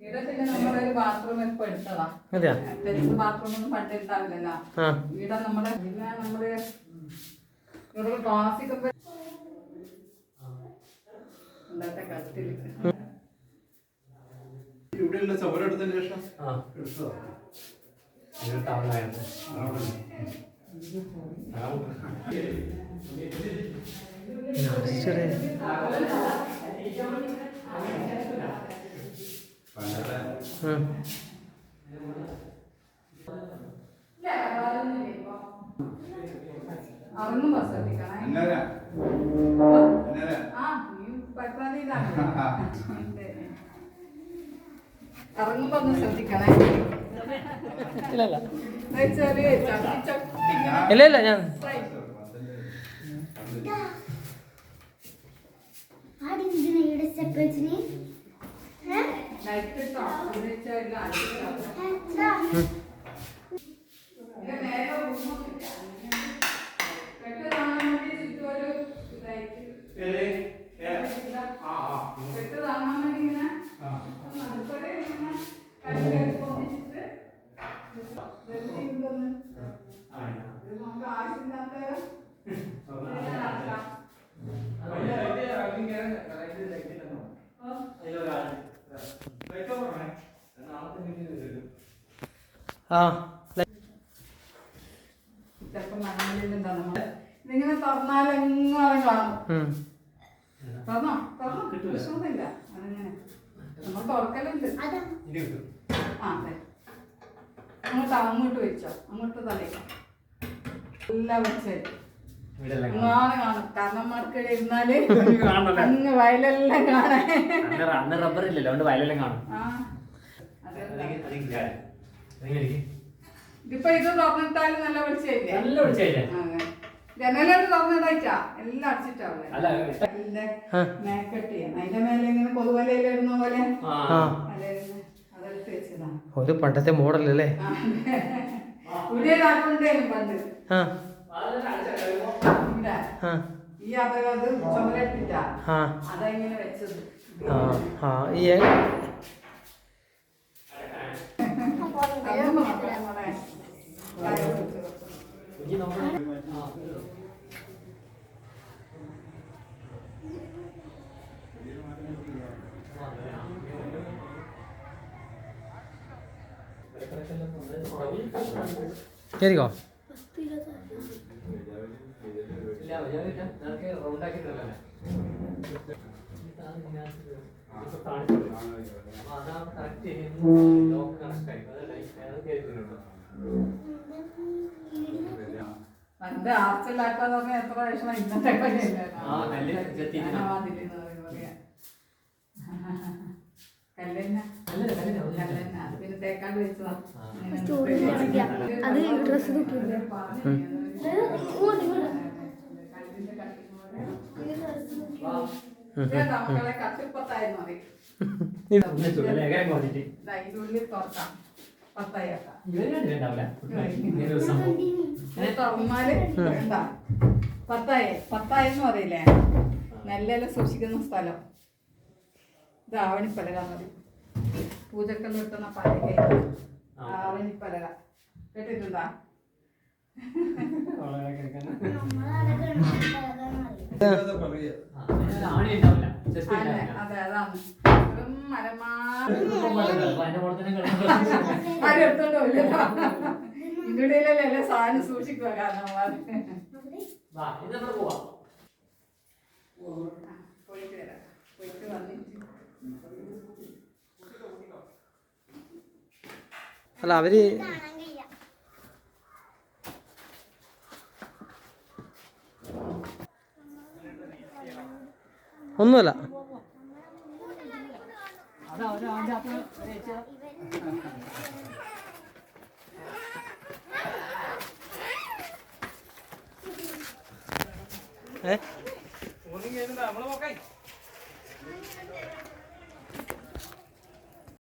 ഇവിടെ പിന്നെ നമ്മളൊരു ബാത്റൂം ഇപ്പൊ എടുത്തതാ. ബാത്റൂം ഒന്നും പണ്ട് ഉണ്ടാവില്ലല്ലോ. ഇവിടെ നമ്മള് പിന്നെ നമ്മള് ഇവിടെ ക്ലാസിക്കൊക്കെ ഉണ്ടാത്ത കത്തില് ഇവിടെയുള്ള ചുമര എടുത്തതിന് ശേഷം അതൊന്നും ശ്രദ്ധിക്കണം. ഇറങ്ങുമ്പോ ഒന്ന് ശ്രദ്ധിക്കണേ. ഇല്ല ഇല്ല ഞാൻ ചിലപ്പോ മണ്ണിലുണ്ടാ നമ്മള് ഇതിങ്ങനെ തുറന്നാലെങ്ങും കാണും. തുറന്നോ തുറന്നോ പ്രശ്നമൊന്നുമില്ല. അതങ്ങനെ നമ്മൾ തുറക്കലുണ്ട്. ആ അതെ അങ്ങോട്ട് വെച്ചോ. അങ്ങോട്ട് തലയിക്കാം എല്ലാം വെച്ചായിരിക്കും കാണും. കാരണന്മാർക്കിടെ ഇരുന്നാല് അങ്ങ് വയലെല്ലാം കാണാൻ. റബ്ബർ ഇല്ലല്ലോ അതുകൊണ്ട് വയലെല്ലാം കാണും. ഇതിപ്പോ ഇത് തുറന്നിട്ടാലും നല്ല വെളിച്ചമില്ലേ? നല്ല വെളിച്ചമില്ലേ? ജനലൊക്കെ തുറന്നിട്ടാ എല്ലാം അടിച്ചിട്ടാവില്ലേ? മേക്കെട്ട് ചെയ്യണം. അതിന്റെ മേലെ ഇങ്ങനെ കൊതുവലയിൽ ഇടുന്ന പോലെ അതെടുത്ത് വെച്ചതാണ്. ഒരു പണ്ടത്തെ മോഡലല്ലേ? പുതിയതാക്കുണ്ടേനും പണ്ട്. ഈ അത് ചുമലെടുത്തിട്ടാ അതങ്ങനെ വെച്ചത്. കേറിക്കോ. പണ്ട് ആർച്ചലാക്കാന്ന് പറഞ്ഞാൽ എത്ര വിഷമം. ഇന്നത്തെ കല്ലെണ്ണ അത് പിന്നെ തേക്കാണ്ട് വെച്ചതാ. മക്കളെ കട്ടിപ്പത്തായിരുന്നു മതി. ഇതിനുള്ളിൽ തുറക്കാം. പത്തായിട്ടാ തുറന്നാല് എന്താ പത്തായെന്ന് പറയില്ലേ? നെല്ലെല്ലാം സൂക്ഷിക്കുന്ന സ്ഥലം. ഇത് ആവണിപ്പലക മതി. പൂജക്കെല്ലാം കിട്ടുന്ന പലക ആവണിപ്പലക കേട്ടിട്ടുണ്ടാ? അതെ അതാണ് ഇതിടയിലല്ലേ സാധനം സൂക്ഷിക്കുക. കാരണം പോയിട്ട് വരാം. പോയിട്ട് വന്നിട്ട് അല്ല അവര് ഒന്നുമല്ല. ഏ